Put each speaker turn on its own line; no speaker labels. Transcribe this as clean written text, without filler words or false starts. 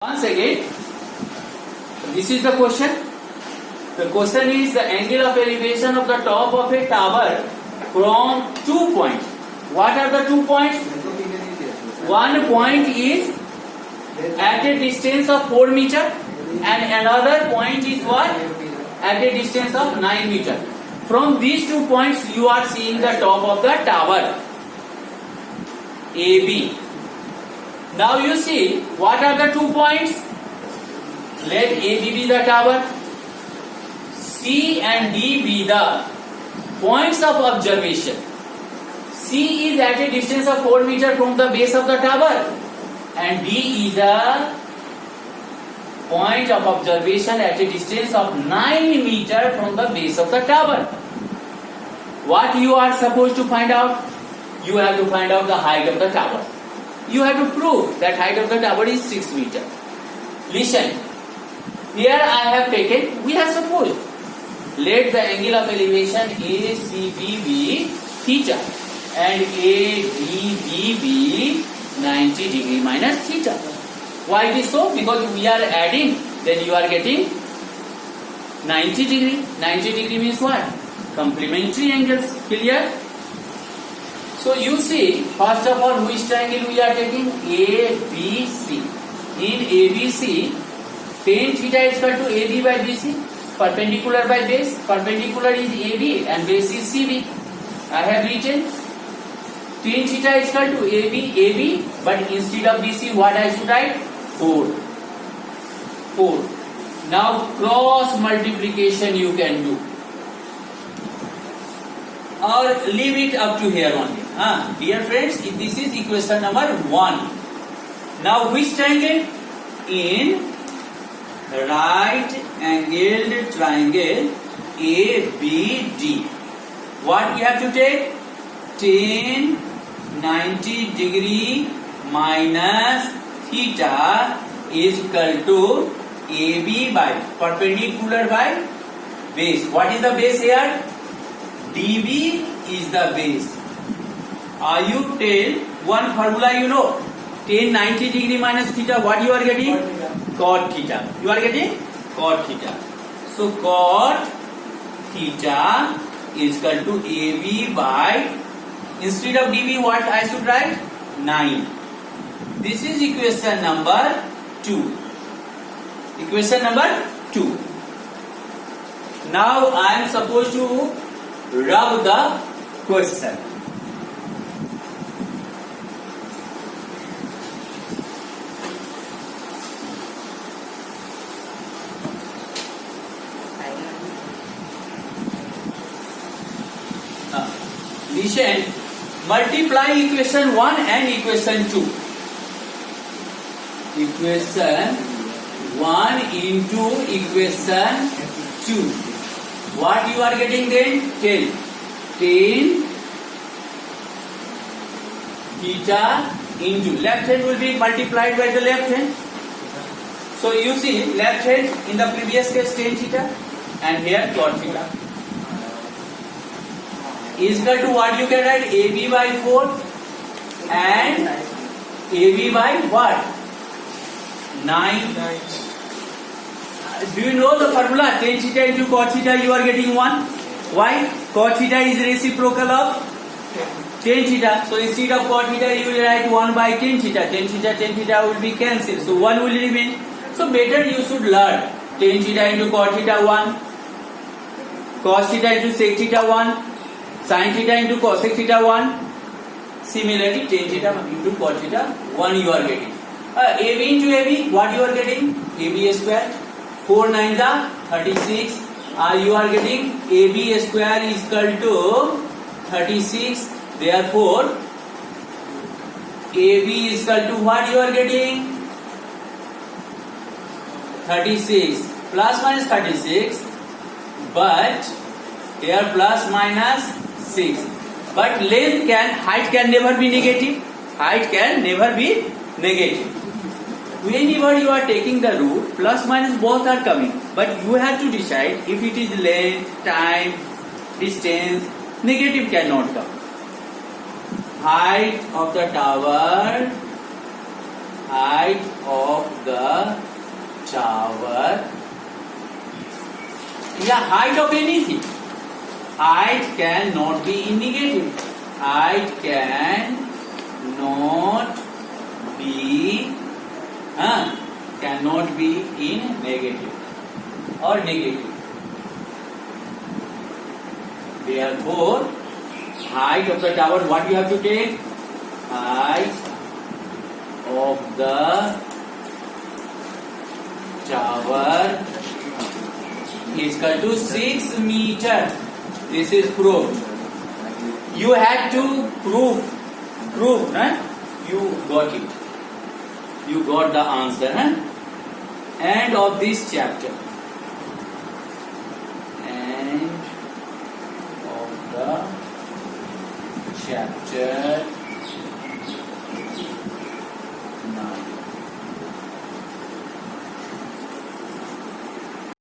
Once again, this is the question. The question is the angle of elevation of the top of a tower from 2 points. What are the 2 points? One point is at a distance of 4 meter and another point is what? At a distance of 9 meter. From these 2 points you are seeing the top of the tower AB. Now you see what are the 2 points? Let AB be the tower, C and D be the points of observation. C is at a distance of 4 meter from the base of the tower and D is a point of observation at a distance of 9 meter from the base of the tower. What you are supposed to find out? You have to find out the height of the tower. You have to prove that height of the tower is 6 meter. Listen, here I have taken, we have supposed, let the angle of elevation ACB be theta and ADB be 90 degree minus theta. Why it is so? Because we are adding, then you are getting 90 degree. 90 degree means what? Complementary angles. Clear? So you see, first of all, which triangle we are taking? ABC. In ABC, tan theta is equal to AB by BC, perpendicular by base. Perpendicular is AB and base is CB. I have written tan theta is equal to AB, but instead of BC, what I should write? 4. Now cross multiplication you can do, or leave it up to here only. Dear friends, this is equation number 1. Now which triangle? In right angled triangle ABD, what we have to take? Tan 90 degree minus theta is equal to AB by perpendicular by base. What is the base here? DB is the base. You tell one formula you know. Tan 90 degree minus theta, what you are getting? Cot theta. You are getting cot theta. So cot theta is equal to AB by, instead of DB what I should write? 9. This is equation number 2. Equation number 2. Now I am supposed to rub the question. Listen, multiply equation 1 and equation 2. Equation 1 into equation 2. What you are getting then? Tell. Tan theta into left hand will be multiplied by the left hand. So you see left hand in the previous case tan theta and here cot theta is equal to what you can write? AB by 4 and AB by what? 9. Do you know the formula? Tan theta into cot theta, you are getting 1. Why? Cot theta is reciprocal of tan theta. So instead of cot theta, you will write 1 by tan theta. Tan theta will be cancelled. So 1 will remain. So better you should learn tan theta into cot theta 1, cos theta into sec theta 1, sin theta into cosec theta 1. Similarly, tan theta into cot theta 1 you are getting. AB into AB, what you are getting? AB square. 4 9s are 36. You are getting AB square is equal to 36. Therefore, AB is equal to what you are getting? 36 plus minus 36, but here plus minus 6. But height can never be negative. Height can never be negative. Whenever you are taking the root, plus minus both are coming. But you have to decide if it is length, time, distance, negative cannot come. Height of the tower height of the tower, yeah, height of anything. Height cannot be in negative. Height cannot be in negative or negative. Therefore, height of the tower, what you have to take? Height of the tower is equal to 6 meter. This is proved. You had to prove, right? You got it. You got the answer, huh? End of this chapter. End of the chapter.